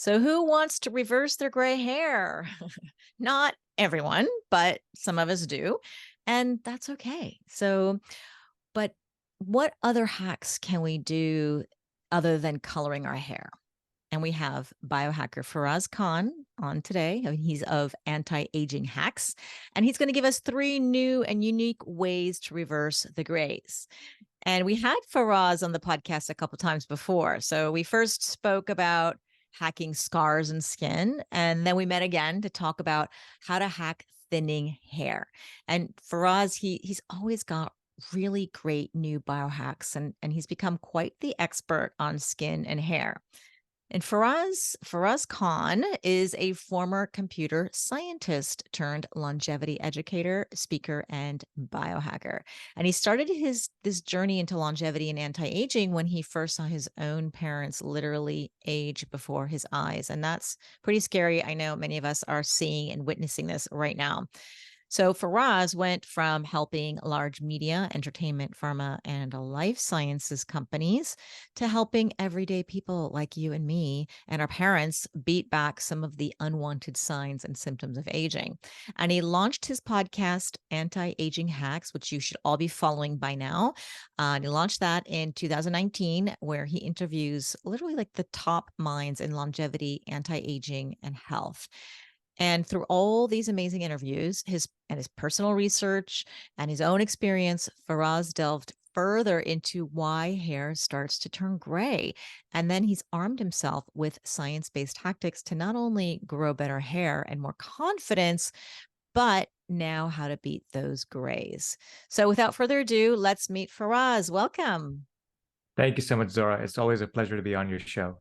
So who wants to reverse their gray hair? Not everyone, but some of us do. And that's okay. But what other hacks can we do other than coloring our hair? And we have biohacker Faraz Khan on today. He's of anti-aging hacks, and he's going to give us 3 new and unique ways to reverse the grays. And we had Faraz on the podcast a couple times before. So we first spoke about hacking scars and skin, and then we met again to talk about how to hack thinning hair. And Faraz, he's always got really great new biohacks, and he's become quite the expert on skin and hair. And Faraz Khan is a former computer scientist turned longevity educator, speaker, and biohacker. And he started this journey into longevity and anti-aging when he first saw his own parents literally age before his eyes. And that's pretty scary. I know many of us are seeing and witnessing this right now. So Faraz went from helping large media, entertainment, pharma, and life sciences companies to helping everyday people like you and me and our parents beat back some of the unwanted signs and symptoms of aging. And he launched his podcast, Anti-Aging Hacks, which you should all be following by now. And he launched that in 2019, where he interviews literally like the top minds in longevity, anti-aging, and health. And through all these amazing interviews, his personal research and his own experience, Faraz delved further into why hair starts to turn gray. And then he's armed himself with science-based tactics to not only grow better hair and more confidence, but now how to beat those grays. So without further ado, let's meet Faraz. Welcome. Thank you so much, Zora. It's always a pleasure to be on your show.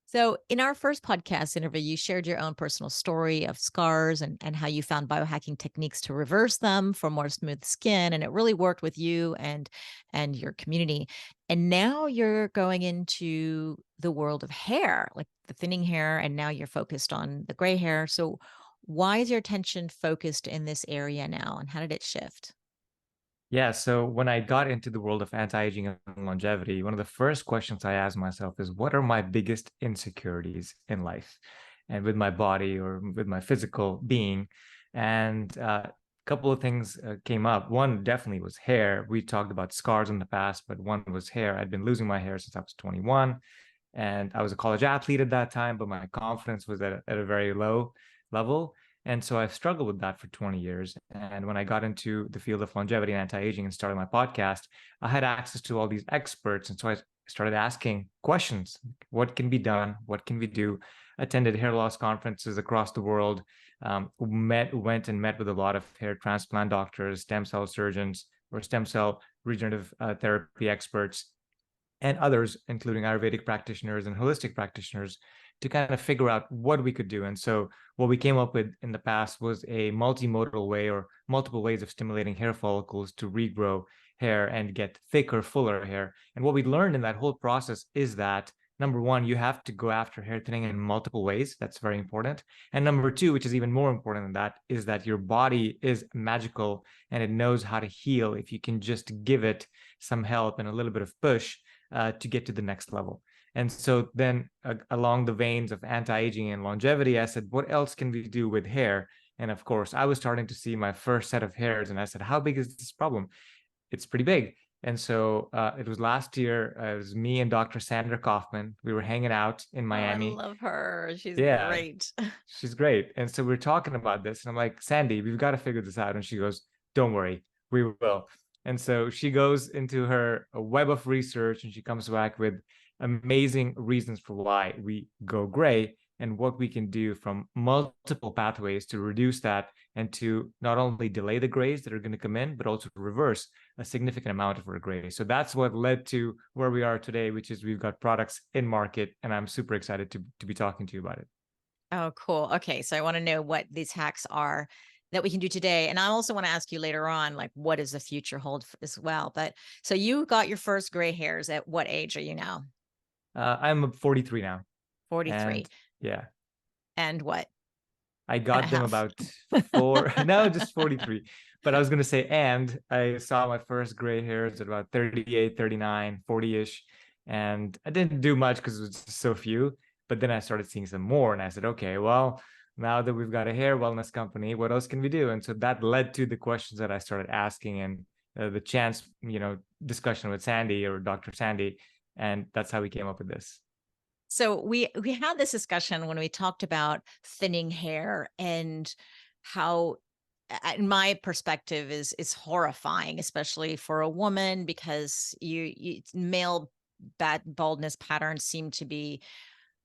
So, in our first podcast interview, you shared your own personal story of scars and how you found biohacking techniques to reverse them for more smooth skin. And it really worked with you and your community. And now you're going into the world of hair, like the thinning hair, and now you're focused on the gray hair. So, why is your attention focused in this area now? And how did it shift? Yeah, so when I got into the world of anti-aging and longevity, one of the first questions I asked myself is, what are my biggest insecurities in life and with my body or with my physical being? And a couple of things came up. One definitely was hair. We talked about scars in the past, but one was hair. I'd been losing my hair since I was 21, and I was a college athlete at that time, but my confidence was at a very low level. And so I've struggled with that for 20 years. And when I got into the field of longevity and anti-aging and started my podcast, I had access to all these experts. And so I started asking questions. What can be done? What can we do? Attended hair loss conferences across the world, went and met with a lot of hair transplant doctors, stem cell surgeons, or stem cell regenerative therapy experts, and others, including Ayurvedic practitioners and holistic practitioners, to kind of figure out what we could do. And so what we came up with in the past was a multimodal way, or multiple ways of stimulating hair follicles to regrow hair and get thicker, fuller hair. And what we learned in that whole process is that, number one, you have to go after hair thinning in multiple ways. That's very important. And number two, which is even more important than that, is that your body is magical and it knows how to heal if you can just give it some help and a little bit of push to get to the next level. And so then along the veins of anti-aging and longevity, I said, what else can we do with hair? And of course, I was starting to see my first set of hairs, and I said, how big is this problem? It's pretty big. And so it was last year, it was me and Dr. Sandra Kaufman. We were hanging out in Oh, I Miami. love her. She's Yeah, great. she's great. And so we're talking about this, and I'm like, Sandy, we've got to figure this out. And she goes, don't worry, we will. And so she goes into her web of research, and she comes back with amazing reasons for why we go gray and what we can do from multiple pathways to reduce that and to not only delay the grays that are going to come in, but also reverse a significant amount of our grays. So that's what led to where we are today, which is we've got products in market, and I'm super excited to be talking to you about it. Oh, cool. Okay. So I want to know what these hacks are that we can do today. And I also want to ask you later on, like, what does the future hold as well? But so you got your first gray hairs at what age are you now? I'm 43 now. 43. And yeah, And what? I And a got them half. about four, no, just 43. But I was going to say, and I saw my first gray hairs at about 38, 39, 40-ish. And I didn't do much because it was so few. But then I started seeing some more, and I said, okay, well, now that we've got a hair wellness company, what else can we do? And so that led to the questions that I started asking, and the chance, discussion with Sandy, or Dr. Sandy, and that's how we came up with this. So we had this discussion when we talked about thinning hair, and how, in my perspective, is horrifying, especially for a woman, because you male baldness patterns seem to be,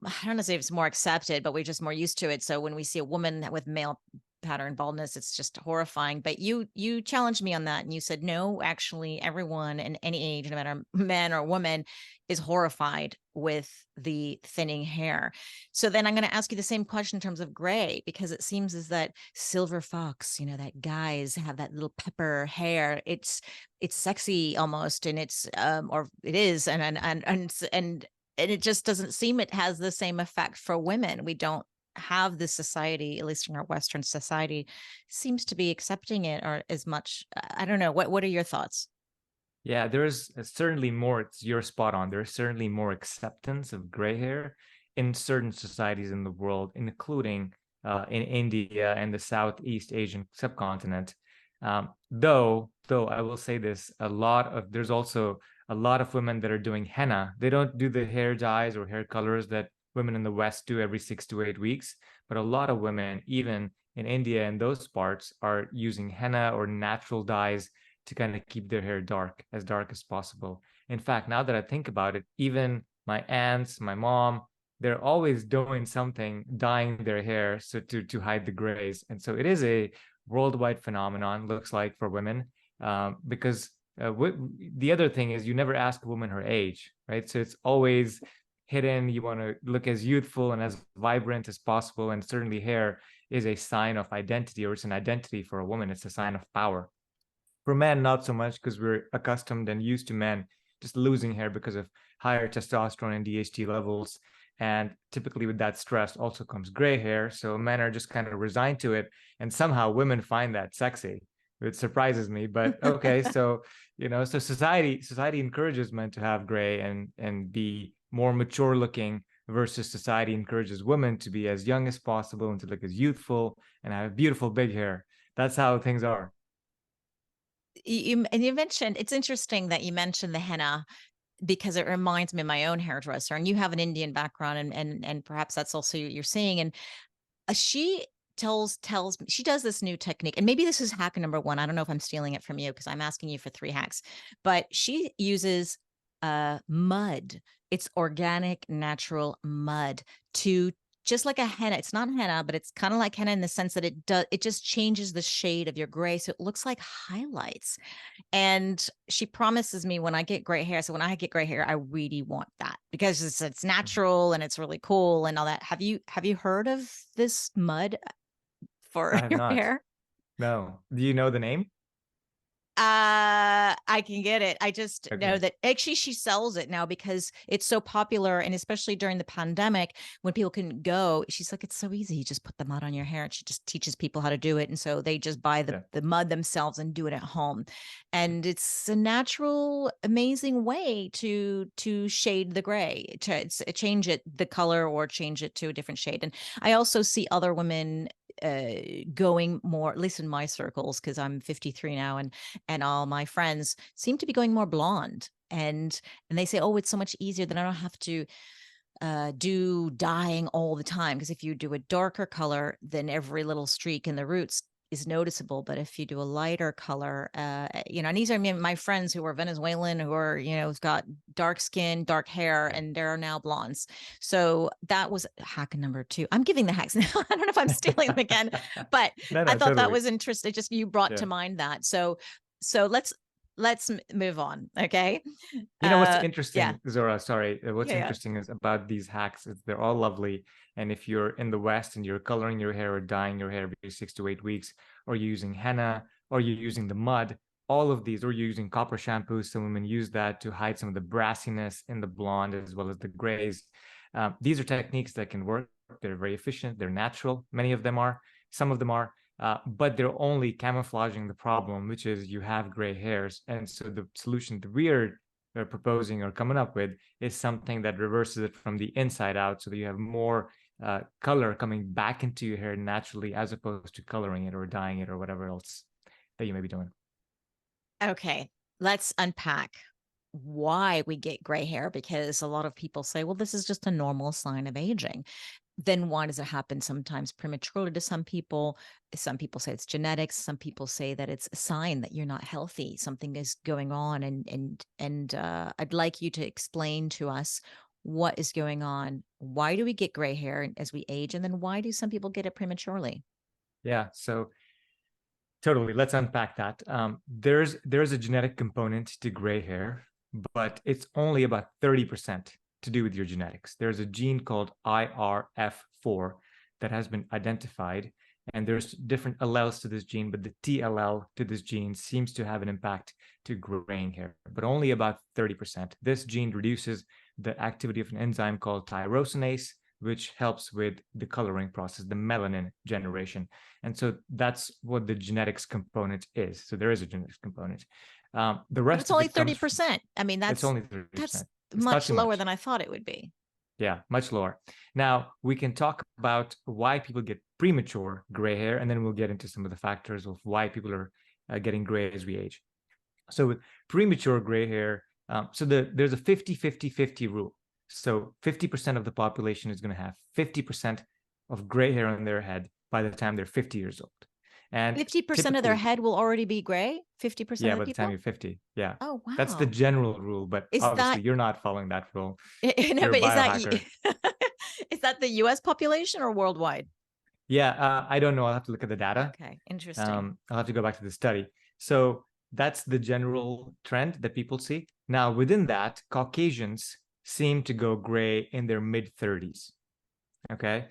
I don't know if it's more accepted, but we're just more used to it. So when we see a woman with male pattern baldness, it's just horrifying. But you challenged me on that, and you said, no, actually, everyone in any age, no matter man or woman, is horrified with the thinning hair. So then I'm going to ask you the same question in terms of gray, because it seems as that silver fox, that guys have that little pepper hair. It's sexy almost, and it's or it is, and it just doesn't seem it has the same effect for women. We don't have this society, at least in our Western society, seems to be accepting it or as much. I don't know. What are your thoughts? Yeah, there's certainly more. You're spot on. There's certainly more acceptance of gray hair in certain societies in the world, including in India and the Southeast Asian subcontinent. Though I will say this, there's also a lot of women that are doing henna. They don't do the hair dyes or hair colors that women in the West do every 6 to 8 weeks, but a lot of women, even in India and those parts, are using henna or natural dyes to kind of keep their hair dark as possible. In fact, now that I think about it, even my aunts, my mom, they're always doing something, dyeing their hair so to hide the grays. And so it is a worldwide phenomenon, looks like, for women, because the other thing is you never ask a woman her age, right? So it's always hidden. You want to look as youthful and as vibrant as possible. And certainly hair is a sign of identity, or it's an identity for a woman. It's a sign of power. For men, not so much, because we're accustomed and used to men just losing hair because of higher testosterone and DHT levels. And typically, with that stress also comes gray hair. So men are just kind of resigned to it. And somehow women find that sexy. It surprises me, but okay. So, so society encourages men to have gray and be more mature looking, versus society encourages women to be as young as possible and to look as youthful and have beautiful big hair. That's how things are. And you mentioned, it's interesting that you mentioned the henna, because it reminds me of my own hairdresser, and you have an Indian background, and perhaps that's also what you're seeing. And she tells me she does this new technique, and maybe this is hack number one. I don't know if I'm stealing it from you, because I'm asking you for 3 hacks, but she uses mud. It's organic, natural mud, to, just like a henna. It's not henna, but it's kind of like henna in the sense that it just changes the shade of your gray, so it looks like highlights. And she promises me when I get gray hair. So when I get gray hair, I really want that, because it's natural and it's really cool and all that. Have you heard of this mud for I have your not. hair? No. Do you know the name? I can get it. I just know Okay. that actually she sells it now because it's so popular, and especially during the pandemic when people can go, she's like, it's so easy. You just put the mud on your hair, and she just teaches people how to do it. And so they just buy the Yeah. the mud themselves and do it at home. And it's a natural, amazing way to shade the gray, to change it the color, or change it to a different shade. And I also see other women going more, at least in my circles, because I'm 53 now, and all my friends seem to be going more blonde. And they say, oh, it's so much easier that I don't have to do dyeing all the time, because if you do a darker color, then every little streak in the roots is noticeable. But if you do a lighter color, and these are my friends who are Venezuelan, who are, who've got dark skin, dark hair, Yeah. and they're now blondes. So that was hack number 2. I'm giving the hacks now. I don't know if I'm stealing them again, but No, I no, thought that totally. was interesting. Just you brought Yeah. to mind that. So let's move on. Okay. You know what's Yeah. interesting, Zora? Sorry. What's Yeah. Yeah. interesting is about these hacks is they're all lovely. And if you're in the West and you're coloring your hair or dyeing your hair every 6 to 8 weeks, or you're using henna, or you're using the mud, all of these, or you're using copper shampoo, some women use that to hide some of the brassiness in the blonde as well as the grays. These are techniques that can work. They're very efficient. They're natural. Many of them are. Some of them are. But they're only camouflaging the problem, which is you have gray hairs. And so the solution that we're are proposing or coming up with is something that reverses it from the inside out, so that you have more color coming back into your hair naturally, as opposed to coloring it or dyeing it or whatever else that you may be doing. Okay, let's unpack why we get gray hair, because a lot of people say, well, this is just a normal sign of aging. Then why does it happen sometimes prematurely to some people? Some people say it's genetics. Some people say that it's a sign that you're not healthy. Something is going on. And I'd like you to explain to us what is going on. Why do we get gray hair as we age? And then why do some people get it prematurely? Yeah, so totally. Let's unpack that. There's a genetic component to gray hair, but it's only about 30% to do with your genetics. There's a gene called IRF4 that has been identified, and there's different alleles to this gene, but the T-allele to this gene seems to have an impact to graying hair, but only about 30%. This gene reduces the activity of an enzyme called tyrosinase, which helps with the coloring process, the melanin generation. And so that's what the genetics component is. So there is a genetics component. The But rest it's of only it comes, 30%. I mean, it's only 30%. that's It's not much too lower much. than I thought it would be. Yeah, much lower. Now, we can talk about why people get premature gray hair, and then we'll get into some of the factors of why people are getting gray as we age. So with premature gray hair, there's a 50-50-50 rule. So 50% of the population is going to have 50% of gray hair on their head by the time they're 50 years old. And 50% of their typically, head will already be gray? 50% yeah, of the by the time people? you're 50. Yeah. Oh, That's the wow. general rule, but Is obviously that you're not following that rule. no, You're a but is that biohacker. is that the US population or worldwide? Yeah, I don't know. I'll have to look at the data. Okay, interesting. I'll have to go back to the study. So that's the general trend that people see. Now, within that, Caucasians seem to go gray in their mid 30s. Okay.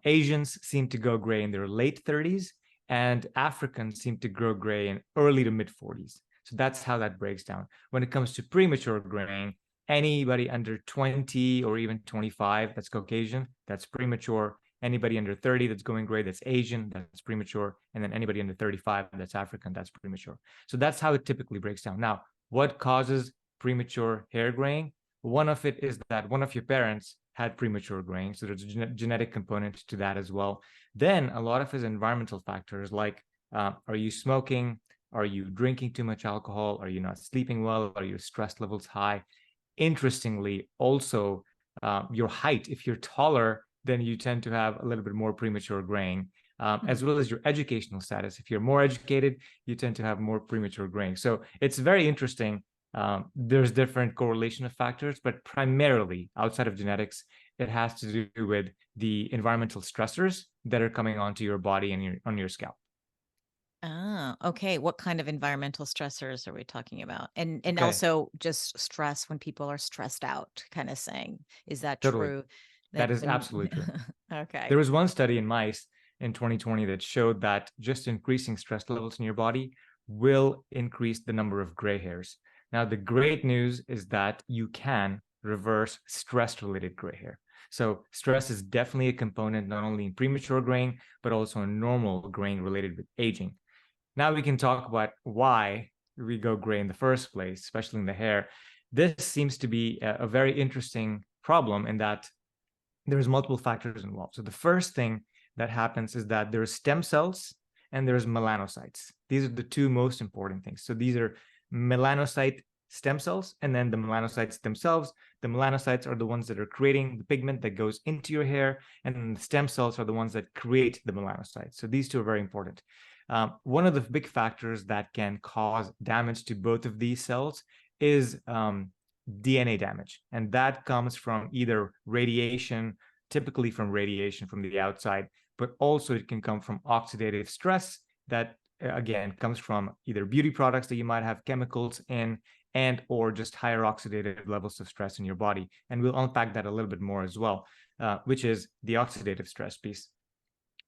Asians seem to go gray in their late 30s, and Africans seem to grow gray in early to mid 40s. So that's how that breaks down. When it comes to premature graying, anybody under 20 or even 25, that's Caucasian, that's premature. Anybody under 30 that's going gray, that's Asian, that's premature. And then anybody under 35, that's African, that's premature. So that's how it typically breaks down. Now, what causes premature hair graying? One of it is that one of your parents had premature graying, so there's a genetic component to that as well. Then a lot of his environmental factors, like are you smoking? Are you drinking too much alcohol? Are you not sleeping well? Are your stress levels high? Interestingly, also your height. If you're taller, then you tend to have a little bit more premature graying, Hmm. as well as your educational status. If you're more educated, you tend to have more premature graying. So it's very interesting. There's different correlation of factors, but primarily outside of genetics, it has to do with the environmental stressors that are coming onto your body and on your scalp. Ah, okay. What kind of environmental stressors are we talking about? And Okay, also just stress when people are stressed out, kind of saying, is that totally. true? That That is when absolutely true. okay. There was one study in mice in 2020 that showed that just increasing stress levels in your body will increase the number of gray hairs. Now, the great news is that you can reverse stress related gray hair. So, stress is definitely a component not only in premature graying, but also in normal graying related with aging. Now, we can talk about why we go gray in the first place, especially in the hair. This seems to be a very interesting problem in that there's multiple factors involved. So the first thing that happens is that there's stem cells and there's melanocytes. These are the two most important things. So these are melanocyte stem cells and then the melanocytes themselves. The melanocytes are the ones that are creating the pigment that goes into your hair, and the stem cells are the ones that create the melanocytes. So these two are very important. One of the big factors that can cause damage to both of these cells is DNA damage. And that comes from either radiation, typically from radiation from the outside, but also it can come from oxidative stress that again comes from either beauty products that you might have chemicals in, and or just higher oxidative levels of stress in your body. And we'll unpack that a little bit more as well, which is the oxidative stress piece.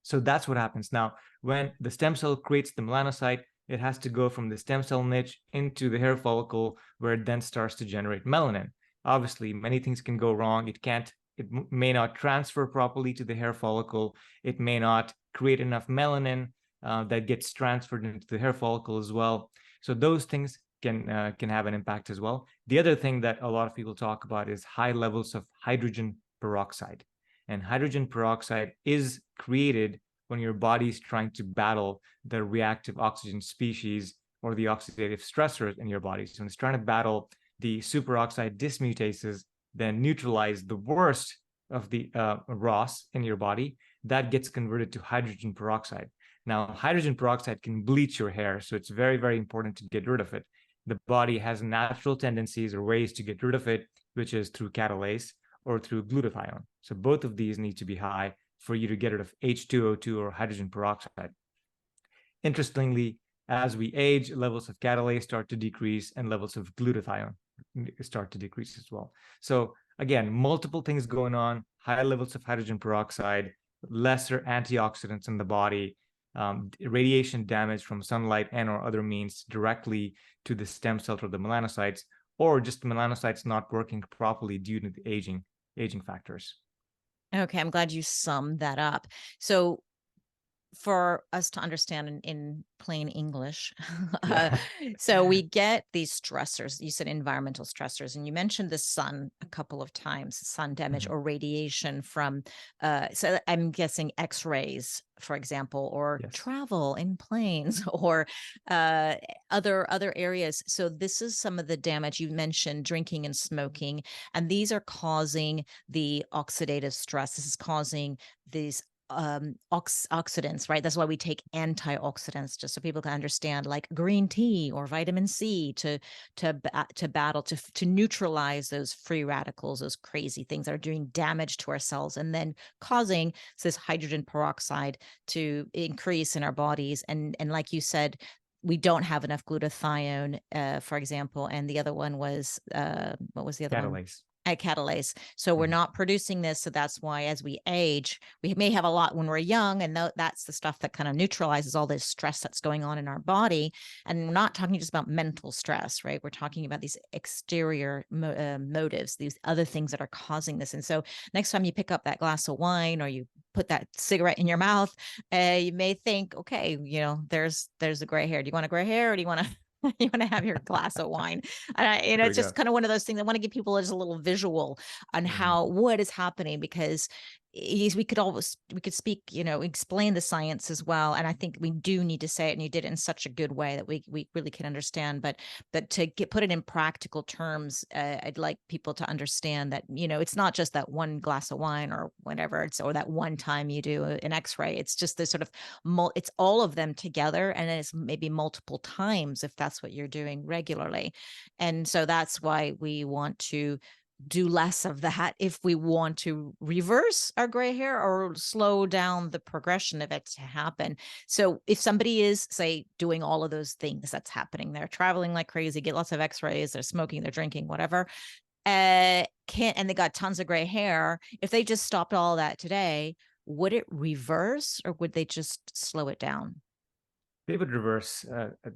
So that's what happens. Now, when the stem cell creates the melanocyte, it has to go from the stem cell niche into the hair follicle, where it then starts to generate melanin. Obviously, many things can go wrong. It may not transfer properly to the hair follicle. It may not create enough melanin that gets transferred into the hair follicle as well. So those things can have an impact as well. The other thing that a lot of people talk about is high levels of hydrogen peroxide. And hydrogen peroxide is created when your body's trying to battle the reactive oxygen species or the oxidative stressors in your body. So when it's trying to battle the superoxide dismutases, then neutralize the worst of the ROS in your body, that gets converted to hydrogen peroxide. Now, hydrogen peroxide can bleach your hair, so it's very, very important to get rid of it. The body has natural tendencies or ways to get rid of it, which is through catalase or through glutathione. So both of these need to be high for you to get rid of H2O2 or hydrogen peroxide. Interestingly, as we age, levels of catalase start to decrease and levels of glutathione start to decrease as well. So again, multiple things going on, high levels of hydrogen peroxide, lesser antioxidants in the body, radiation damage from sunlight and or other means directly to the stem cells or the melanocytes, or just the melanocytes not working properly due to the aging factors. Okay, I'm glad you summed that up. So for us to understand in plain English. uh, Yeah. so we get these stressors. You said environmental stressors, and you mentioned the sun a couple of times, sun damage Mhm. or radiation from, so I'm guessing X-rays, for example, or Yes. travel in planes or uh, other areas. So this is some of the damage you mentioned, drinking and smoking, and these are causing the oxidative stress. This is causing these oxidants, right? That's why we take antioxidants, just so people can understand, like green tea or vitamin C to battle to neutralize those free radicals, those crazy things that are doing damage to our cells, and then causing this hydrogen peroxide to increase in our bodies. And like you said, we don't have enough glutathione, for example, and the other one was what was the other one? Catalase. At catalase. So we're Mhm. not producing this. So that's why as we age, we may have a lot when we're young. And that's the stuff that kind of neutralizes all this stress that's going on in our body. And we're not talking just about mental stress, right? We're talking about these exterior motives, these other things that are causing this. And so next time you pick up that glass of wine or you put that cigarette in your mouth, you may think, okay, there's the gray hair. Do you want a gray hair or do you want to you want to have your glass of wine? And There we it's just go. kind of one of those things. I want to give people just a little visual on Mhm. what is happening, because we could speak, explain the science as well. And I think we do need to say it, and you did it in such a good way that we really can understand. But to put it in practical terms, I'd like people to understand that it's not just that one glass of wine or whatever or that one time you do an X-ray. It's just this sort of it's all of them together, and it's maybe multiple times if that's what you're doing regularly. And so that's why we want to do less of that if we want to reverse our gray hair or slow down the progression of it to happen. So if somebody is, say, doing all of those things that's happening, they're traveling like crazy, get lots of X-rays, they're smoking, they're drinking, whatever, can't, and they got tons of gray hair, if they just stopped all that today, would it reverse or would they just slow it down? They would reverse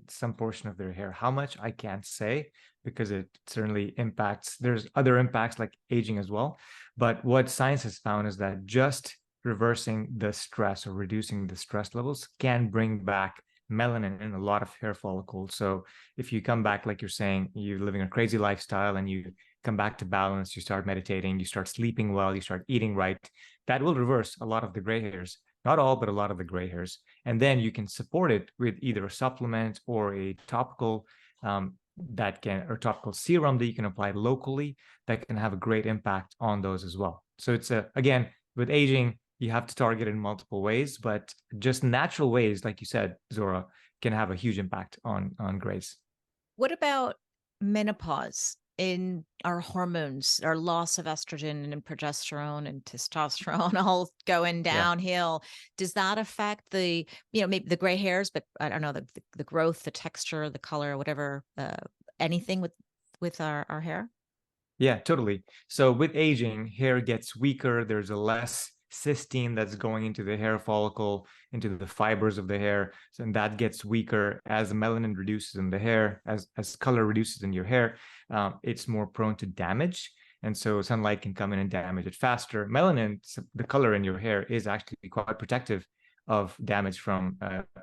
some portion of their hair. How much, I can't say, because it certainly impacts. There's other impacts like aging as well. But what science has found is that just reversing the stress or reducing the stress levels can bring back melanin in a lot of hair follicles. So if you come back, like you're saying, you're living a crazy lifestyle and you come back to balance, you start meditating, you start sleeping well, you start eating right, that will reverse a lot of the gray hairs. Not all, but a lot of the gray hairs. And then you can support it with either a supplement or a topical or topical serum that you can apply locally that can have a great impact on those as well. So it's again, with aging, you have to target in multiple ways, but just natural ways, like you said, Zora, can have a huge impact on grays. What about menopause in our hormones, our loss of estrogen and progesterone and testosterone all going Yeah. downhill? Does that affect maybe the gray hairs, but I don't know, the growth, the texture, the color, whatever, anything with our hair? Yeah, totally. So with aging, hair gets weaker. There's a less cysteine that's going into the hair follicle, into the fibers of the hair. So, and that gets weaker as the melanin reduces in the hair, as color reduces in your hair. It's more prone to damage. And so sunlight can come in and damage it faster. Melanin, the color in your hair, is actually quite protective of damage from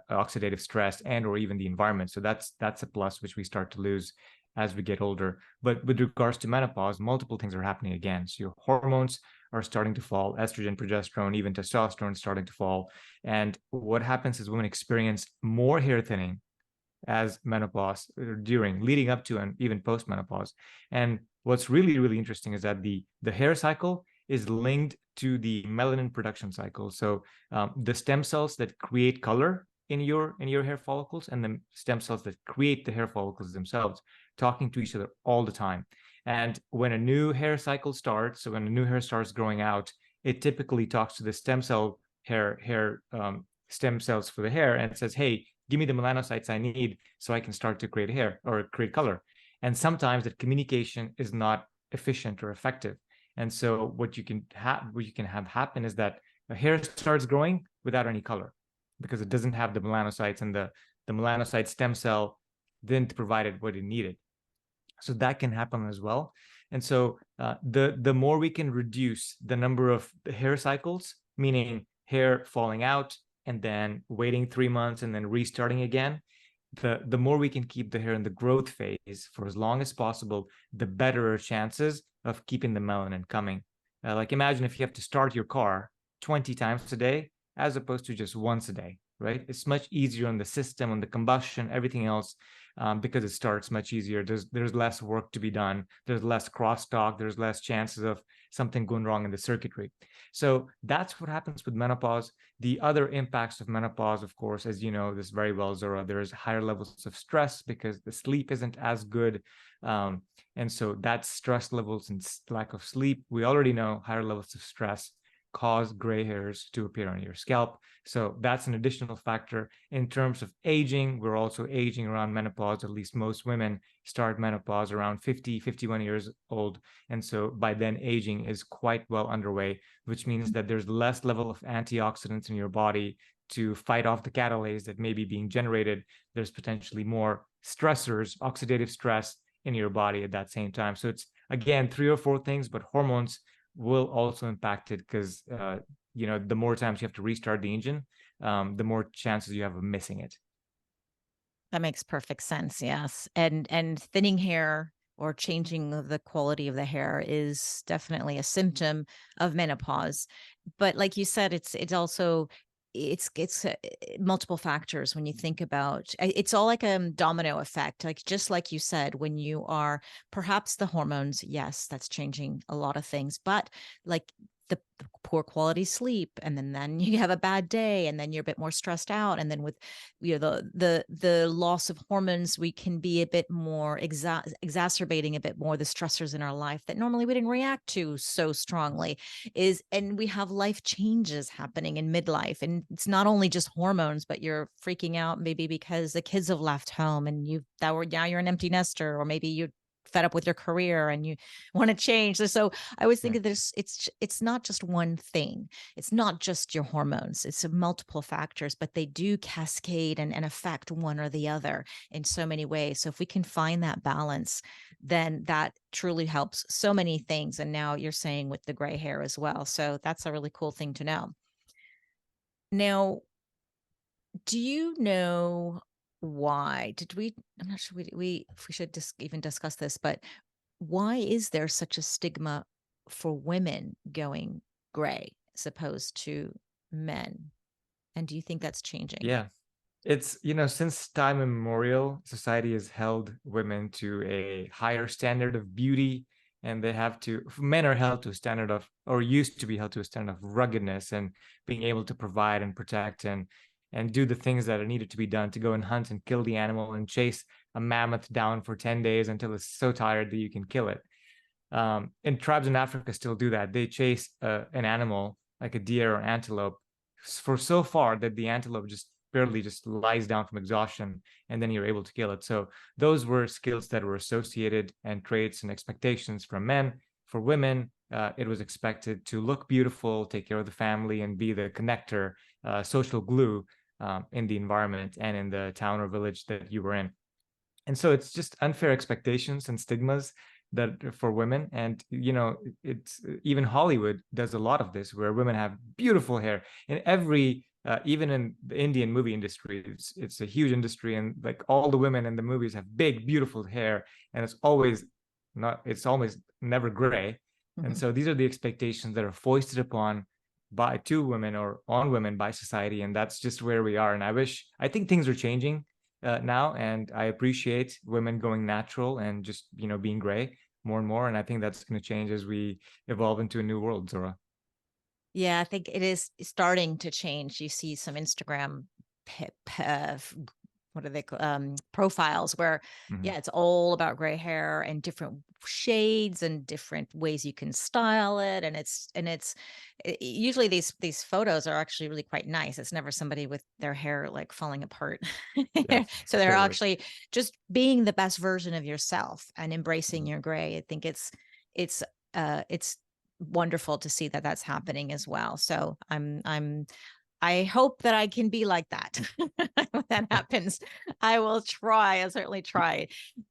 oxidative stress and or even the environment. So that's a plus which we start to lose as we get older. But with regards to menopause, multiple things are happening again. So your hormones are starting to fall, estrogen, progesterone, even testosterone starting to fall. And what happens is women experience more hair thinning as menopause, during, leading up to, and even post menopause. And what's really, really interesting is that the hair cycle is linked to the melanin production cycle. So the stem cells that create color in your hair follicles and the stem cells that create the hair follicles themselves talking to each other all the time. And when a new hair cycle starts, so when a new hair starts growing out, it typically talks to the stem cell stem cells for the hair, and it says, hey, give me the melanocytes I need so I can start to create hair or create color. And sometimes that communication is not efficient or effective. And so what you can have happen is that the hair starts growing without any color because it doesn't have the melanocytes, and the melanocyte stem cell didn't provide it what it needed. So that can happen as well. And so the more we can reduce the number of hair cycles, meaning hair falling out and then waiting 3 months and then restarting again, the more we can keep the hair in the growth phase for as long as possible, the better our chances of keeping the melanin coming. Like imagine if you have to start your car 20 times a day as opposed to just once a day, right? It's much easier on the system, on the combustion, everything else, because it starts much easier. There's less work to be done. There's less crosstalk. There's less chances of something going wrong in the circuitry. So that's what happens with menopause. The other impacts of menopause, of course, as you know this very well, Zora, there's higher levels of stress because the sleep isn't as good. And so that stress levels and lack of sleep, we already know higher levels of stress cause gray hairs to appear on your scalp. So that's an additional factor. In terms of aging, we're also aging around menopause. At least most women start menopause around 50, 51 years old. And so by then, aging is quite well underway, which means that there's less level of antioxidants in your body to fight off the catalase that may be being generated. There's potentially more stressors, oxidative stress in your body at that same time. So it's, again, 3 or 4 things, but hormones will also impact it because the more times you have to restart the engine, the more chances you have of missing it. That makes perfect sense. Yes. And thinning hair or changing of the quality of the hair is definitely a symptom of menopause. But like you said, it's also it's multiple factors when you think about it's all like a domino effect, like just like you said, when you are perhaps the hormones, yes, that's changing a lot of things, but like the poor quality sleep, and then you have a bad day, and then you're a bit more stressed out, and then with the loss of hormones, we can be a bit more exacerbating a bit more the stressors in our life that normally we didn't react to so strongly, and we have life changes happening in midlife, and it's not only just hormones, but you're freaking out maybe because the kids have left home and now you're an empty nester, or maybe you fed up with your career and you want to change. So I always think Yeah. of this, it's not just one thing. It's not just your hormones. It's multiple factors, but they do cascade and affect one or the other in so many ways. So if we can find that balance, then that truly helps so many things. And now you're saying with the gray hair as well. So that's a really cool thing to know. Now, do you know why? I'm not sure if we should even discuss this, but why is there such a stigma for women going gray as opposed to men? And do you think that's changing? Yeah. It's, since time immemorial, society has held women to a higher standard of beauty, and men are held to a standard of, or used to be held to a standard of ruggedness and being able to provide and protect and do the things that are needed to be done, to go and hunt and kill the animal and chase a mammoth down for 10 days until it's so tired that you can kill it. And tribes in Africa still do that. They chase an animal like a deer or antelope for so far that the antelope just barely just lies down from exhaustion, and then you're able to kill it. So those were skills that were associated, and traits and expectations from men. For women, it was expected to look beautiful, take care of the family, and be the connector, social glue in the environment and in the town or village that you were in. And so it's just unfair expectations and stigmas that for women. And it's even Hollywood does a lot of this, where women have beautiful hair, and every even in the Indian movie industry, it's a huge industry, and like all the women in the movies have big, beautiful hair, and it's almost never gray. And Mhm. so these are the expectations that are foisted upon by to women or on women by society, and that's just where we are. And I think things are changing now, and I appreciate women going natural and just being gray more and more. And I think that's going to change as we evolve into a new world, Zora. Yeah, I think it is starting to change. You see some Instagram what are they profiles where Mhm. yeah, it's all about gray hair and different shades and different ways you can style it, and usually these photos are actually really quite nice. It's never somebody with their hair like falling apart. Yes, So they're totally. actually just being the best version of yourself and embracing your gray. I think it's wonderful to see that that's happening as well. So I hope that I can be like that. When that happens, I will try. I'll certainly try.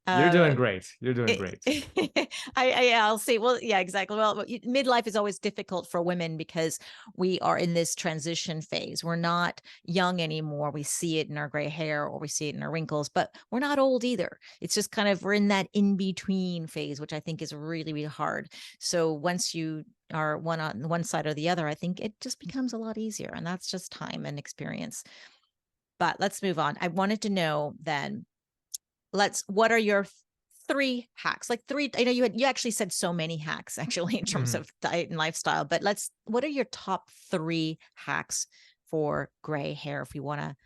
You're doing Uh, great. You're doing great. yeah, I'll see. Well, yeah, exactly. Well, midlife is always difficult for women because we are in this transition phase. We're not young anymore. We see it in our gray hair or we see it in our wrinkles, but we're not old either. It's just kind of we're in that in between phase, which I think is really, really hard. So once you are one on one side or the other, I think it just becomes a lot easier. And that's just time and experience. But let's move on. I wanted to know then, what are your three hacks? Like three, I know you actually said so many hacks actually in terms Mhm. of diet and lifestyle, but what are your top three hacks for gray hair if you want to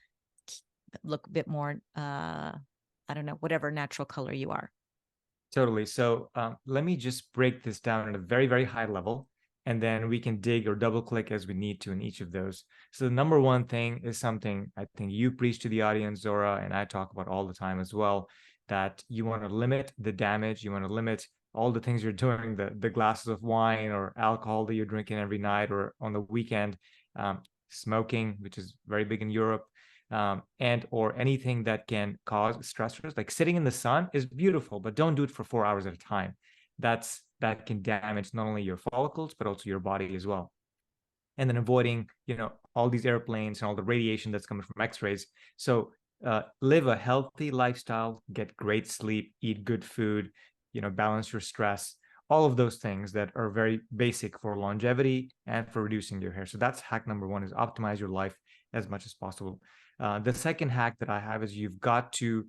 look a bit more, I don't know, whatever natural color you are? Totally. So let me just break this down at a very, very high level, and then we can dig or double click as we need to in each of those. So the number one thing is something I think you preach to the audience, Zora, and I talk about all the time as well, that you want to limit the damage. You want to limit all the things you're doing, the glasses of wine or alcohol that you're drinking every night or on the weekend, smoking, which is very big in Europe, and or anything that can cause stressors. Like sitting in the sun is beautiful, but don't do it for 4 hours at a time. That can damage not only your follicles but also your body as well. And then avoiding all these airplanes and all the radiation that's coming from X-rays. So live a healthy lifestyle, get great sleep, eat good food, balance your stress, all of those things that are very basic for longevity and for reducing your hair. So that's hack number one, is optimize your life as much as possible. The second hack that I have is you've got to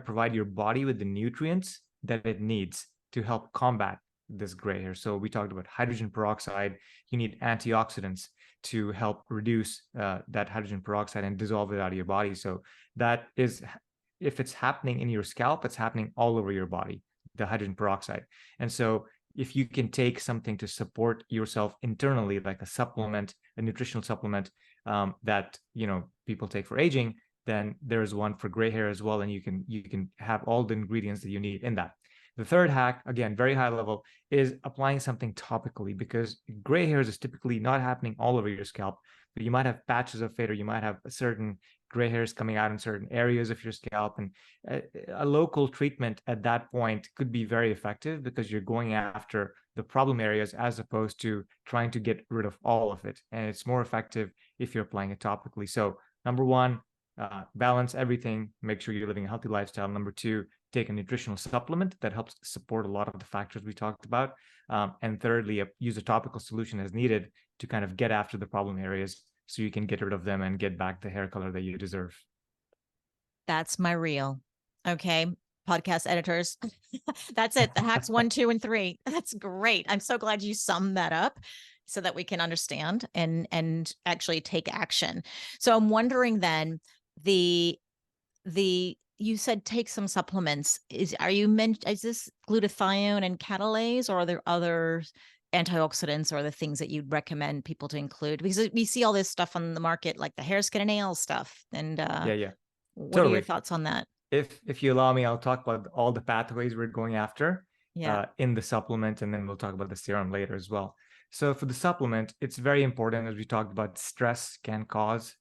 provide your body with the nutrients that it needs to help combat this gray hair. So we talked about hydrogen peroxide. You need antioxidants to help reduce that hydrogen peroxide and dissolve it out of your body. So that is, if it's happening in your scalp, it's happening all over your body, the hydrogen peroxide. And so if you can take something to support yourself internally, like a supplement, a nutritional supplement that people take for aging, then there's one for gray hair as well, and you can have all the ingredients that you need in that. The third hack, again, very high level, is applying something topically, because gray hairs is typically not happening all over your scalp, but you might have patches of it, or you might have certain gray hairs coming out in certain areas of your scalp. And a local treatment at that point could be very effective because you're going after the problem areas as opposed to trying to get rid of all of it. And it's more effective if you're applying it topically. So, number one, balance everything, make sure you're living a healthy lifestyle. Number two, take a nutritional supplement that helps support a lot of the factors we talked about. And thirdly, use a topical solution as needed to kind of get after the problem areas so you can get rid of them and get back the hair color that you deserve. That's my reel. Okay. Podcast editors. That's it. The hacks one, two, and three. That's great. I'm so glad you summed that up so that we can understand and actually take action. So I'm wondering then, the you said take some supplements. Is this glutathione and catalase, or are there other antioxidants or the things that you'd recommend people to include? Because we see all this stuff on the market, like the hair, skin, and nail stuff. And Yeah, yeah, what are your totally. thoughts on that? If you allow me, I'll talk about all the pathways we're going after Yeah. in the supplement, and then we'll talk about the serum later as well. So for the supplement, it's very important, as we talked about, stress can cause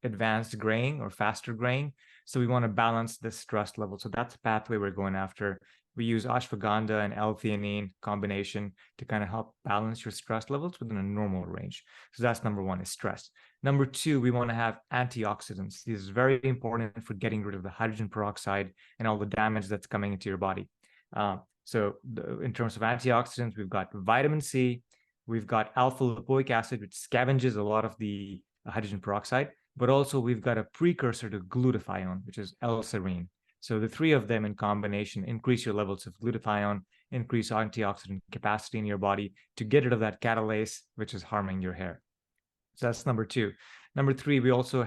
advanced graying or faster graying. So we want to balance the stress level. So that's the pathway we're going after. We use ashwagandha and L-theanine combination to kind of help balance your stress levels within a normal range. So that's number one, is stress. Number two, we want to have antioxidants. This is very important for getting rid of the hydrogen peroxide and all the damage that's coming into your body. In terms of antioxidants, we've got vitamin C, we've got alpha lipoic acid, which scavenges a lot of the hydrogen peroxide, but also we've got a precursor to glutathione, which is L-serine. So the three of them in combination increase your levels of glutathione, increase antioxidant capacity in your body to get rid of that catalase, which is harming your hair. So that's number two. Number three, we also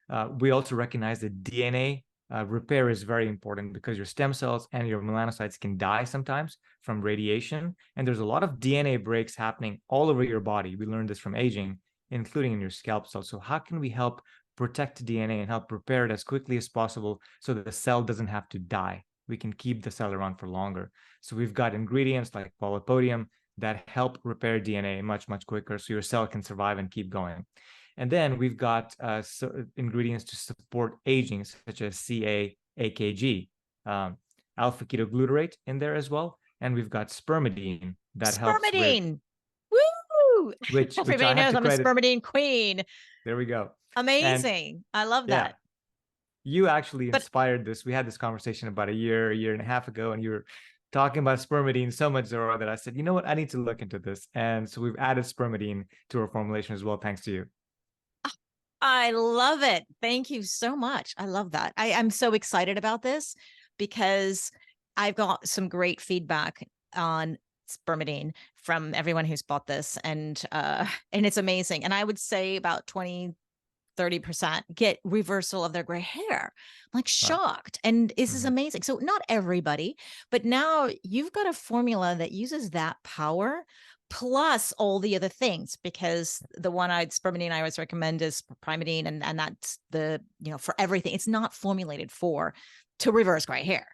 recognize that DNA repair is very important because your stem cells and your melanocytes can die sometimes from radiation. And there's a lot of DNA breaks happening all over your body. We learned this from aging, including in your scalp cells. So how can we help protect DNA and help repair it as quickly as possible so that the cell doesn't have to die? We can keep the cell around for longer. So we've got ingredients like polypodium that help repair DNA much, much quicker so your cell can survive and keep going. And then we've got ingredients to support aging, such as CA-AKG, alpha ketoglutarate in there as well. And we've got spermidine that helps with, Spermidine. Woo! which Everybody I have knows to I'm a credit. spermidine queen. There we go. And Amazing. I love yeah, that. you actually But inspired this. We had this conversation about a year and a half ago, and you were talking about spermidine so much, Zora, that I said, you know what, I need to look into this. And so we've added spermidine to our formulation as well, thanks to you. I love it. Thank you so much. I love that. I'm so excited about this because I've got some great feedback on spermidine from everyone who's bought this, and it's amazing. And I would say about 20-30% get reversal of their gray hair. I'm like Wow. shocked. And this is Mhm. amazing. So not everybody, but now you've got a formula that uses that power plus all the other things, because the one-eyed spermidine I always recommend is Primadine, and that's the, for everything. It's not formulated to reverse gray hair.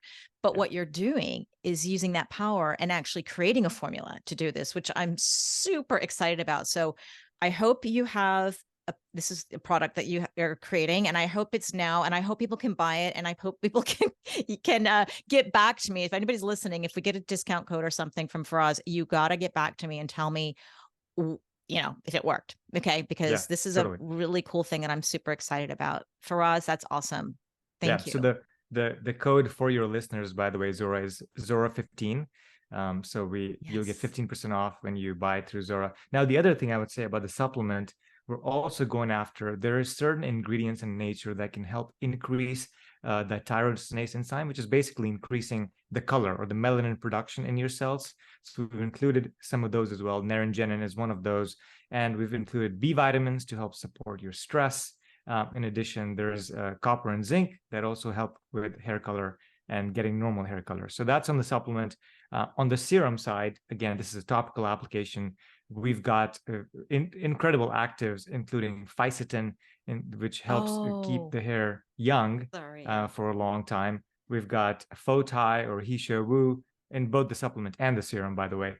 But Yeah. what you're doing is using that power and actually creating a formula to do this, which I'm super excited about. So I hope you have this is a product that you are creating, and I hope it's now, and I hope people can buy it, and I hope people can get back to me. If anybody's listening, if we get a discount code or something from Faraz, you got to get back to me and tell me, if it worked. Okay. Yeah, Because this is a totally. really cool thing and I'm super excited about. Faraz, that's awesome. Yeah. Thank So you. the code for your listeners, by the way, Zora, is Zora15. You'll get Yes. 15% off when you buy it through Zora. Now, the other thing I would say about the supplement, we're also going after, there are certain ingredients in nature that can help increase the tyrosinase enzyme, which is basically increasing the color or the melanin production in your cells. So we've included some of those as well. Naringenin is one of those. And we've included B vitamins to help support your stress. In addition, there's copper and zinc that also help with hair color and getting normal hair color. So that's on the supplement. On the serum side, again, this is a topical application. We've got incredible actives, including fisetin, which helps keep Oh, the hair young sorry. for a long time. We've got Fotai or Hisha Wu in both the supplement and the serum, by the way,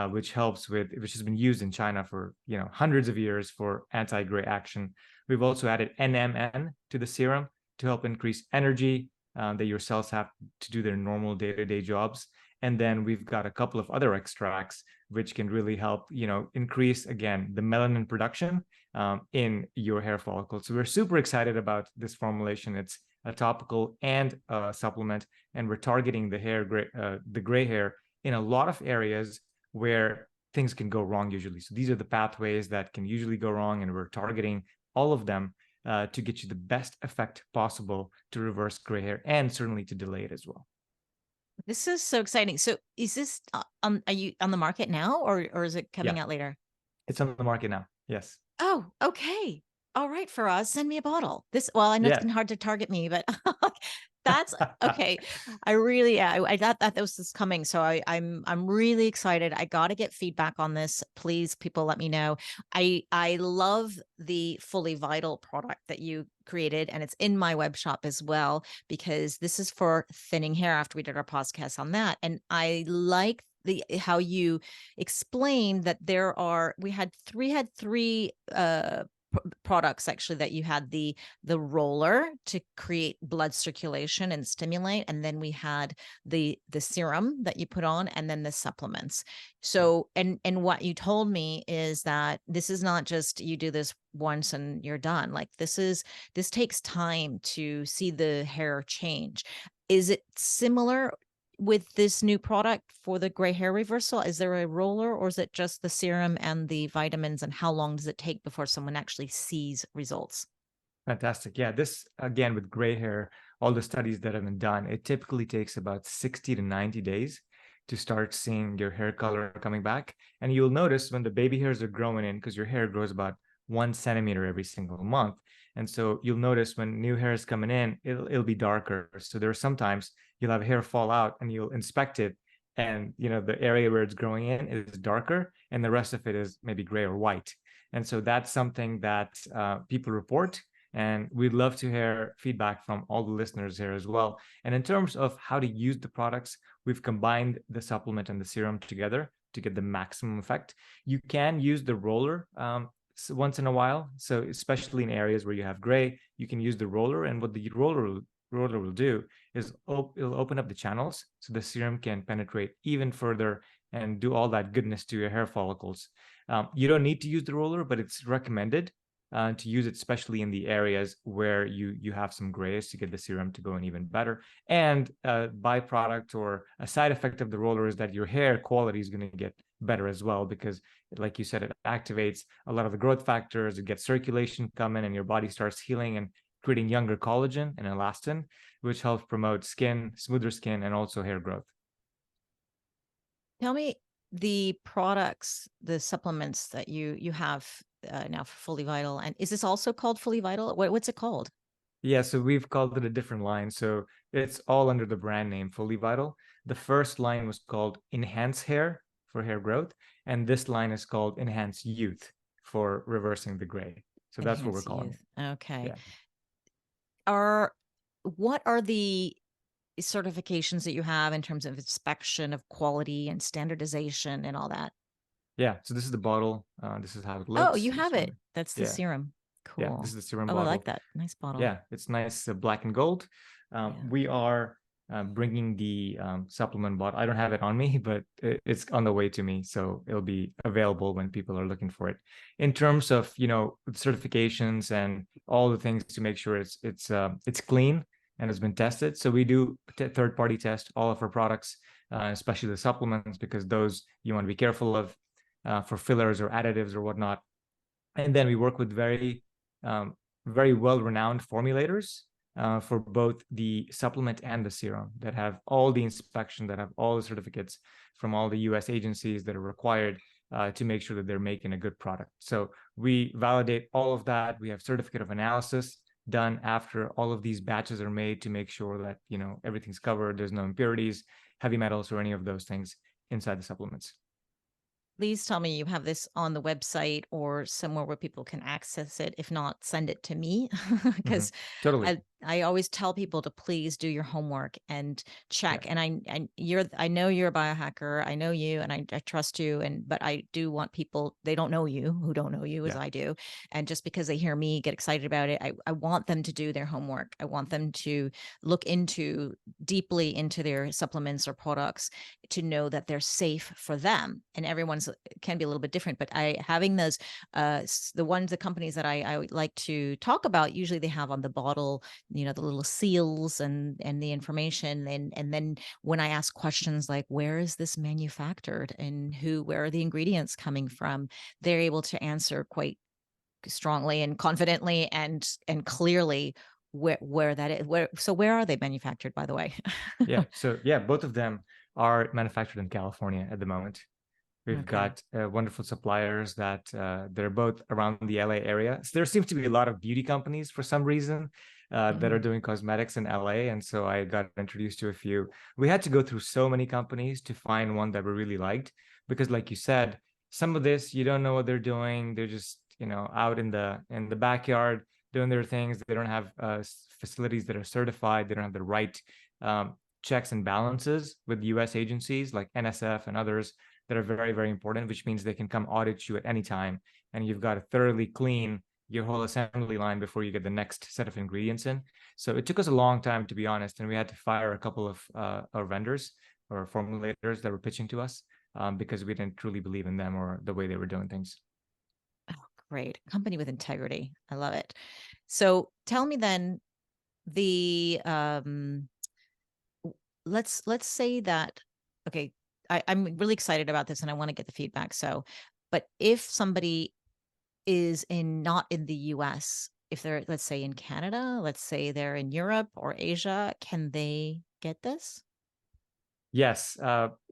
which has been used in China for hundreds of years for anti-gray action. We've also added NMN to the serum to help increase energy that your cells have to do their normal day-to-day jobs. And then we've got a couple of other extracts which can really help, increase again the melanin production in your hair follicles. So we're super excited about this formulation. It's a topical and a supplement, and we're targeting the gray hair in a lot of areas where things can go wrong usually. So these are the pathways that can usually go wrong, and we're targeting all of them to get you the best effect possible to reverse gray hair and certainly to delay it as well. This is so exciting. So is this are you on the market now, or is it Yeah, coming out later? it's on the market now. Yes. Oh, okay. All right, Faraz, send me a bottle. Well, I know it's Yeah. been hard to target me, but that's okay. I thought that this was coming. So I'm really excited. I got to get feedback on this. Please, people, let me know. I love the Fully Vital product that you created, and it's in my web shop as well, because this is for thinning hair after we did our podcast on that. And I like how you explained that we had three products actually, that you had the roller to create blood circulation and stimulate, and then we had the serum that you put on, and then the supplements. Yeah. So, and what you told me is that this is not just you do this once and you're done. Like, this takes time to see the hair change. Is it similar with this new product for the gray hair reversal? Is there a roller, or is it just the serum and the vitamins? And how long does it take before someone actually sees results? Fantastic. Yeah, this again with gray hair, all the studies that have been done, it typically takes about 60 to 90 days to start seeing your hair color coming back. And you'll notice when the baby hairs are growing in, because your hair grows about 1 centimeter every single month. And so you'll notice when new hair is coming in, it'll be darker. So there are sometimes you'll have hair fall out and you'll inspect it. And the area where it's growing in is darker, and the rest of it is maybe gray or white. And so that's something that people report, and we'd love to hear feedback from all the listeners here as well. And in terms of how to use the products, we've combined the supplement and the serum together to get the maximum effect. You can use the roller once in a while. So especially in areas where you have gray, you can use the roller. And what the roller will do is it'll open up the channels so the serum can penetrate even further and do all that goodness to your hair follicles. You don't need to use the roller, but it's recommended to use it, especially in the areas where you have some grays, to get the serum to go in even better. And a byproduct or a side effect of the roller is that your hair quality is going to get better as well, because like you said, it activates a lot of the growth factors, it gets circulation coming, and your body starts healing and creating younger collagen and elastin, which helps promote smoother skin, and also hair growth. Tell me the products, the supplements that you have now for Fully Vital, and is this also called Fully Vital? What's it called? Yeah, so we've called it a different line. So it's all under the brand name Fully Vital. The first line was called Enhance Hair for hair growth, and this line is called Enhance Youth for reversing the gray. So that's what we're Enhance calling it. Youth. Okay. Yeah. Are What are the certifications that you have in terms of inspection of quality and standardization and all that? Yeah. So this is the bottle. This is how it Oh, looks. you This have it. one. That's the Yeah. serum. Yeah. This Cool. is the serum Oh, I like bottle. that. Nice bottle. Yeah, it's nice black and gold. Yeah. We are bringing the supplement bottle. I don't have it on me, but it's on the way to me, so it'll be available when people are looking for it. In terms of certifications and all the things to make sure it's clean and has been tested. So we do third-party test all of our products, especially the supplements, because those you want to be careful of for fillers or additives or whatnot. And then we work with um, very well-renowned formulators for both the supplement and the serum that have all the inspection, that have all the certificates from all the US agencies that are required to make sure that they're making a good product. So we validate all of that. We have certificate of analysis done after all of these batches are made to make sure that everything's covered, there's no impurities, heavy metals, or any of those things inside the supplements. Please tell me you have this on the website or somewhere where people can access it. If not, send it to me, Mm-hmm. because Totally. I always tell people to please do your homework and Yeah. check. And I know you're a biohacker. I know you, and I trust you. But I do want people, they don't know you, who don't know you as Yeah. I do. And just because they hear me get excited about it, I want them to do their homework. I want them to look deeply into their supplements or products to know that they're safe for them. And everyone's can be a little bit different, but having those the companies that I like to talk about, usually they have on the bottle the little seals and the information, and then when I ask questions like, where is this manufactured, and where are the ingredients coming from, they're able to answer quite strongly and confidently and clearly where that is. Where are they manufactured, by the way? Yeah. So yeah, both of them are manufactured in California at the moment. We've Okay. got wonderful suppliers that they're both around the LA area. So there seems to be a lot of beauty companies for some reason that are Mm. doing cosmetics in LA. And so I got introduced to a few. We had to go through so many companies to find one that we really liked, because like you said, some of this, you don't know what they're doing. They're just, out in the backyard doing their things. They don't have facilities that are certified. They don't have the right checks and balances with US agencies like NSF and others that are very, very important, which means they can come audit you at any time. And you've got to thoroughly clean your whole assembly line before you get the next set of ingredients in. So it took us a long time, to be honest, and we had to fire a couple of our vendors or formulators that were pitching to us because we didn't truly believe in them or the way they were doing things. Oh, great. Company with integrity. I love it. So tell me then the let's say that okay, I'm really excited about this and I want to get the feedback. So, but if somebody is in not in the US, if they're, let's say, in Canada, let's say they're in Europe or Asia, can they get this? Yes.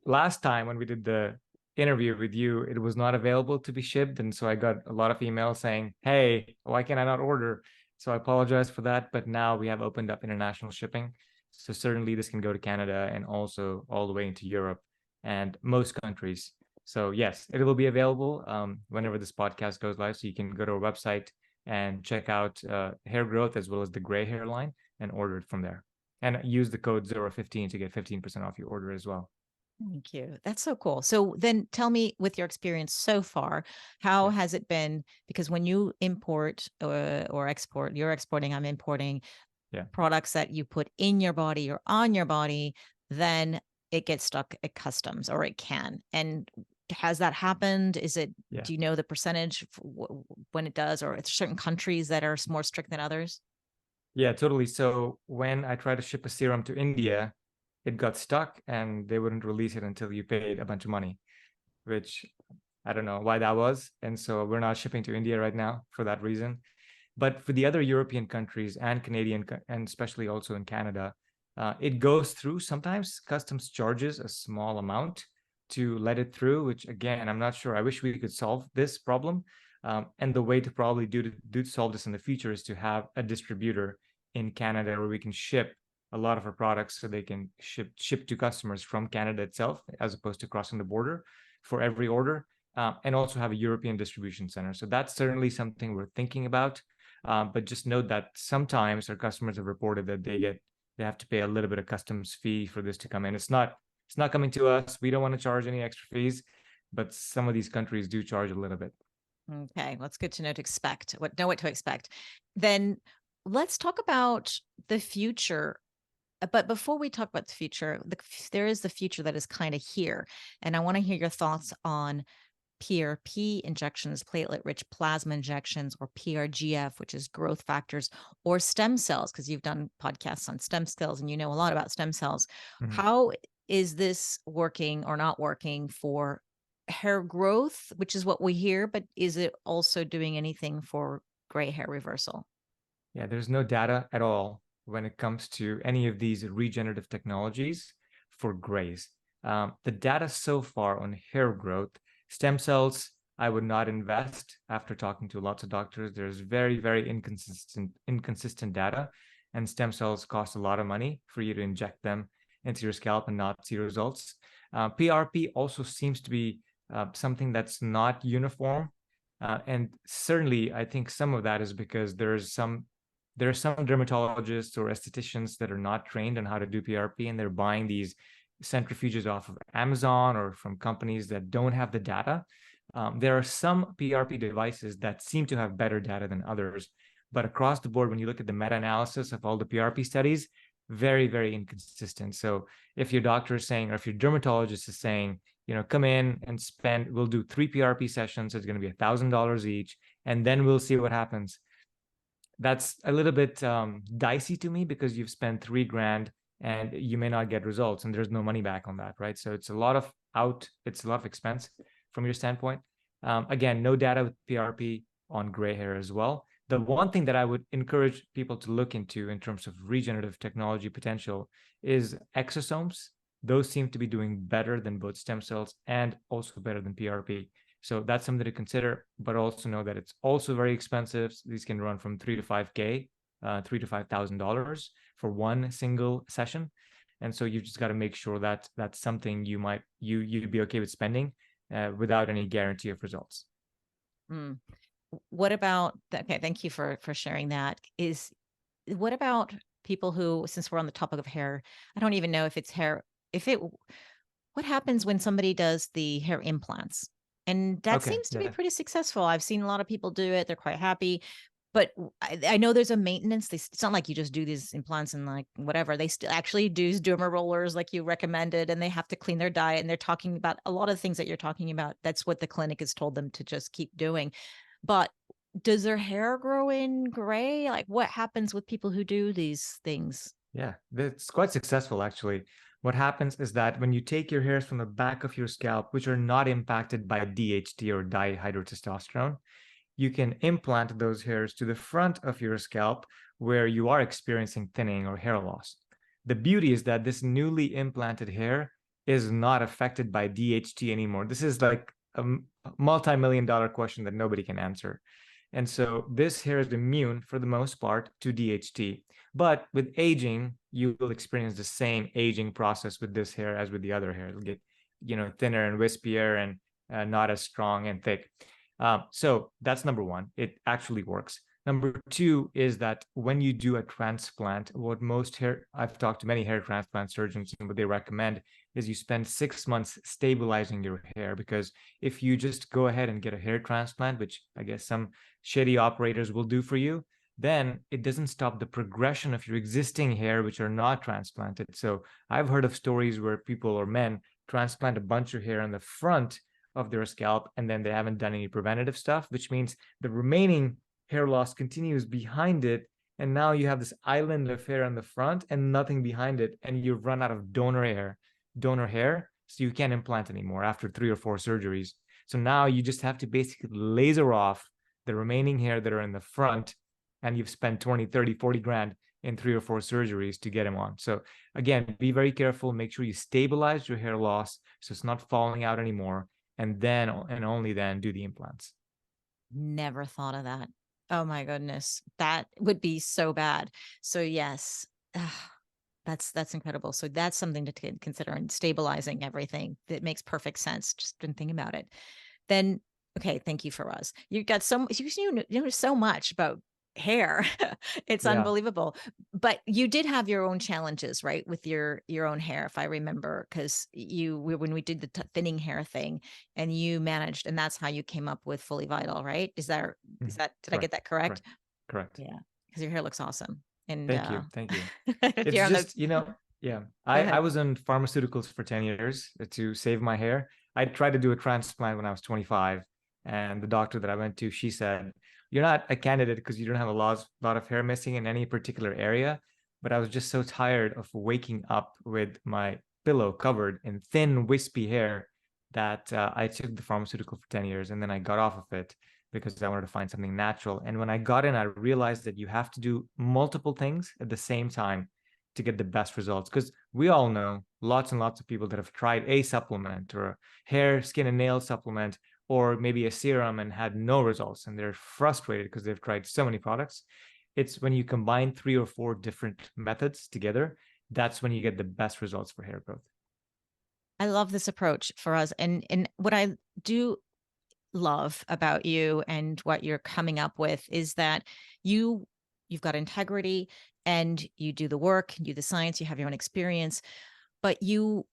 Last time when we did the interview with you, it was not available to be shipped. And so I got a lot of emails saying, hey, why can I not order? So I apologize for that. But now we have opened up international shipping. So certainly this can go to Canada and also all the way into Europe and most countries. So yes, it will be available whenever this podcast goes live. So you can go to our website and check out hair growth as well as the gray hair line and order it from there and use the code 015 to get 15% off your order as well. Thank you. That's so cool. So then tell me, with your experience so far, how Yeah. has it been? Because when you import or export, you're exporting, I'm importing Yeah. products that you put in your body or on your body, then it gets stuck at customs, or it can. And has that happened? Is it, Yeah. do you know the percentage when it does, or it's certain countries that are more strict than others? Yeah, totally. So when I tried to ship a serum to India, it got stuck and they wouldn't release it until you paid a bunch of money, which I don't know why that was. And so we're not shipping to India right now for that reason. But for the other European countries and Canadian, and especially also in Canada, it goes through. Sometimes customs charges a small amount to let it through, which again, I'm not sure. I wish we could solve this problem. And the way to probably do solve this in the future is to have a distributor in Canada where we can ship a lot of our products so they can ship to customers from Canada itself, as opposed to crossing the border for every order, and also have a European distribution center. So that's certainly something we're thinking about. But just note that sometimes our customers have reported that they have to pay a little bit of customs fee for this to come in. It's not coming to us. We don't want to charge any extra fees, but some of these countries do charge a little bit. Okay, well, it's good to know what to expect. Then let's talk about the future. But before we talk about the future, there is the future that is kind of here. And I want to hear your thoughts on PRP injections, platelet-rich plasma injections, or PRGF, which is growth factors, or stem cells, because you've done podcasts on stem cells and you know a lot about stem cells. Mhm. How is this working or not working for hair growth, which is what we hear, but is it also doing anything for gray hair reversal? Yeah, there's no data at all when it comes to any of these regenerative technologies for grays. The data so far on hair growth, stem cells, I would not invest after talking to lots of doctors. There's very, very inconsistent data, and stem cells cost a lot of money for you to inject them into your scalp and not see results. PRP also seems to be something that's not uniform. And certainly, I think some of that is because there are some dermatologists or estheticians that are not trained on how to do PRP, and they're buying these centrifuges off of Amazon or from companies that don't have the data. There are some PRP devices that seem to have better data than others, but across the board, when you look at the meta-analysis of all the PRP studies, very, very inconsistent. So if your doctor is saying, or if your dermatologist is saying, come in and we'll do 3 PRP sessions, it's going to be $1,000 each, and then we'll see what happens. That's a little bit dicey to me because you've spent 3 grand and you may not get results and there's no money back on that, right? So it's a lot of expense from your standpoint. Again, no data with PRP on gray hair as well. The one thing that I would encourage people to look into in terms of regenerative technology potential is exosomes. Those seem to be doing better than both stem cells and also better than PRP. So that's something to consider, but also know that it's also very expensive. These can run from 3 to 5K, $3 to $5,000 for one single session. And so you just got to make sure that that's something you'd be okay with spending without any guarantee of results. Mm. What about okay, thank you for sharing that. What about people who, since we're on the topic of hair, I don't even know if it's hair, if it what happens when somebody does the hair implants? And that Okay, seems to be yeah. pretty successful. I've seen a lot of people do it. They're quite happy. But I know there's a maintenance. It's not like you just do these implants and like whatever. They still actually do derma rollers like you recommended, and they have to clean their diet. And they're talking about a lot of things that you're talking about. That's what the clinic has told them to just keep doing. But does their hair grow in gray? Like what happens with people who do these things? Yeah, it's quite successful actually. What happens is that when you take your hairs from the back of your scalp, which are not impacted by DHT or dihydrotestosterone, you can implant those hairs to the front of your scalp where you are experiencing thinning or hair loss. The beauty is that this newly implanted hair is not affected by DHT anymore. This is like a multi-million dollar question that nobody can answer. And so this hair is immune for the most part to DHT. But with aging, you will experience the same aging process with this hair as with the other hair. It'll get, thinner and wispier and not as strong and thick. So that's number one. It actually works. Number two is that when you do a transplant, I've talked to many hair transplant surgeons, and what they recommend is you spend 6 months stabilizing your hair, because if you just go ahead and get a hair transplant, which I guess some shady operators will do for you, then it doesn't stop the progression of your existing hair, which are not transplanted. So I've heard of stories where people or men transplant a bunch of hair on the front of their scalp, and then they haven't done any preventative stuff, which means the remaining hair loss continues behind it. And now you have this island of hair on the front and nothing behind it. And you've run out of donor hair. So you can't implant anymore after 3 or 4 surgeries. So now you just have to basically laser off the remaining hair that are in the front. And you've spent 20, 30, 40 grand in 3 or 4 surgeries to get them on. So again, be very careful. Make sure you stabilize your hair loss so it's not falling out anymore. And then and only then do the implants. Never thought of that. Oh my goodness. That would be so bad. So yes. That's incredible. So that's something to consider in stabilizing everything. That makes perfect sense. Just been thinking about it. Then okay, thank you, Faraz. You got you know so much about hair. It's Yeah. unbelievable. But you did have your own challenges, right, with your own hair, if I remember, because when we did the thinning hair thing, and you managed, and that's how you came up with Fully Vital, right? Did I get Correct. that correct? Correct. Correct. Yeah, because your hair looks awesome. And Thank you. Thank you. if It's you're on the just, yeah, go I ahead. was in pharmaceuticals for 10 years to save my hair. I tried to do a transplant when I was 25. And the doctor that I went to, she said, "You're not a candidate because you don't have a lot of hair missing in any particular area." But I was just so tired of waking up with my pillow covered in thin, wispy hair that I took the pharmaceutical for 10 years, and then I got off of it because I wanted to find something natural. And when I got in, I realized that you have to do multiple things at the same time to get the best results. Because we all know lots and lots of people that have tried a supplement or a hair, skin, and nail supplement, or maybe a serum and had no results. And they're frustrated because they've tried so many products. It's when you combine 3 or 4 different methods together, that's when you get the best results for hair growth. I love this approach for us. And what I do love about you and what you're coming up with is that you you've got integrity, and you do the work, you do the science, you have your own experience, but you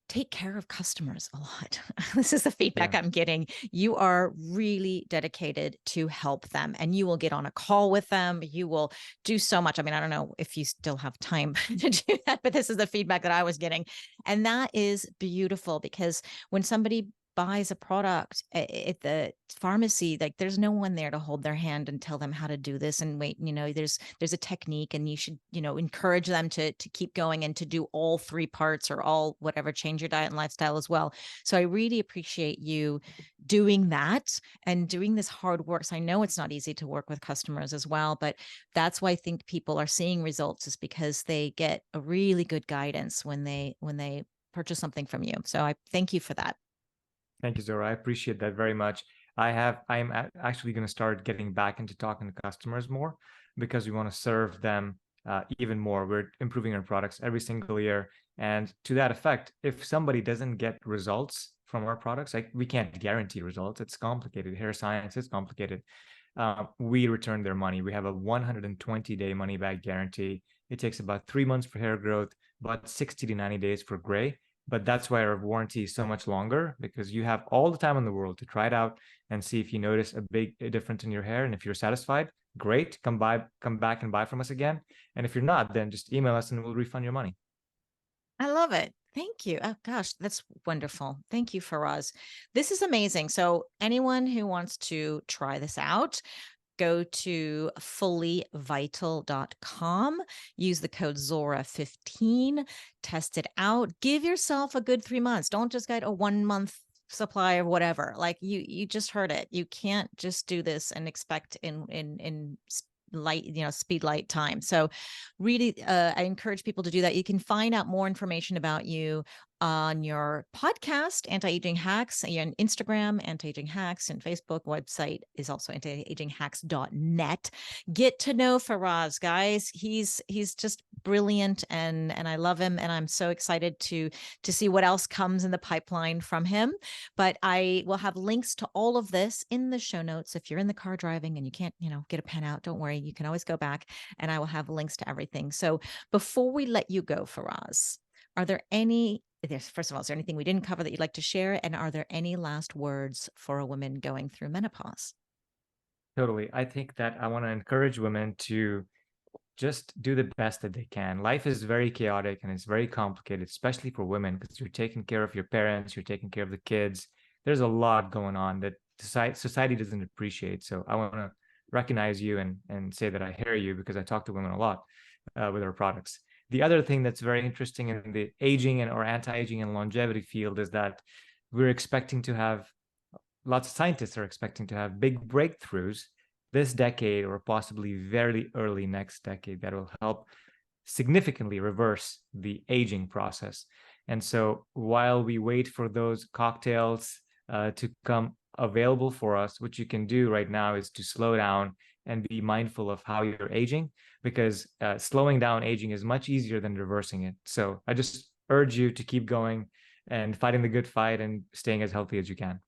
take care of customers a lot. This is the feedback Yeah. I'm getting. You are really dedicated to help them, and you will get on a call with them. You will do so much. I mean, I don't know if you still have time to do that, but this is the feedback that I was getting. And that is beautiful, because when somebody buys a product at the pharmacy, like there's no one there to hold their hand and tell them how to do this and wait, there's a technique, and you should, encourage them to keep going and to do all 3 parts or all whatever, change your diet and lifestyle as well. So I really appreciate you doing that and doing this hard work. So I know it's not easy to work with customers as well, but that's why I think people are seeing results, is because they get a really good guidance when they purchase something from you. So I thank you for that. Thank you, Zora. I appreciate that very much. I'm actually going to start getting back into talking to customers more because we want to serve them even more. We're improving our products every single year. And to that effect, if somebody doesn't get results from our products, like we can't guarantee results. It's complicated. Hair science is complicated. We return their money. We have a 120-day money back guarantee. It takes about 3 months for hair growth, about 60 to 90 days for gray. But that's why our warranty is so much longer, because you have all the time in the world to try it out and see if you notice a big difference in your hair. And if you're satisfied, great, come back and buy from us again. And if you're not, then just email us and we'll refund your money. I love it. Thank you. Oh gosh, that's wonderful. Thank you, Faraz. This is amazing. So anyone who wants to try this out, go to fullyvital.com, use the code Zora15, test it out, give yourself a good 3 months. Don't just get a 1 month supply of whatever. Like you just heard it. You can't just do this and expect in light, speed light time. So really, I encourage people to do that. You can find out more information about you on your podcast, Anti-Aging Hacks, and Instagram, Anti-Aging Hacks, and Facebook website is also antiaginghacks.net. Get to know Faraz, guys. He's just brilliant, and I love him, and I'm so excited to see what else comes in the pipeline from him. But I will have links to all of this in the show notes. If you're in the car driving and you can't, get a pen out, don't worry. You can always go back, and I will have links to everything. So before we let you go, Faraz, are there any first of all, is there anything we didn't cover that you'd like to share? And are there any last words for a woman going through menopause? Totally. I think that I want to encourage women to just do the best that they can. Life is very chaotic and it's very complicated, especially for women, because you're taking care of your parents, you're taking care of the kids. There's a lot going on that society doesn't appreciate. So I want to recognize you and say that I hear you because I talk to women a lot with our products. The other thing that's very interesting in the aging and or anti-aging and longevity field is that we're expecting to have lots of scientists are expecting to have big breakthroughs this decade or possibly very early next decade that will help significantly reverse the aging process. And so while we wait for those cocktails to come available for us, what you can do right now is to slow down and be mindful of how you're aging, because slowing down aging is much easier than reversing it. So I just urge you to keep going and fighting the good fight and staying as healthy as you can.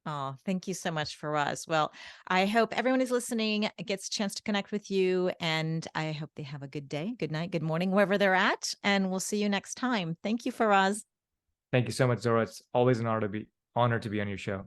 Oh, thank you so much, Faraz. Well, I hope everyone who's listening gets a chance to connect with you, and I hope they have a good day, good night, good morning, wherever they're at. And we'll see you next time. Thank you, Faraz. Thank you so much, Zora. It's always an honor to be on your show.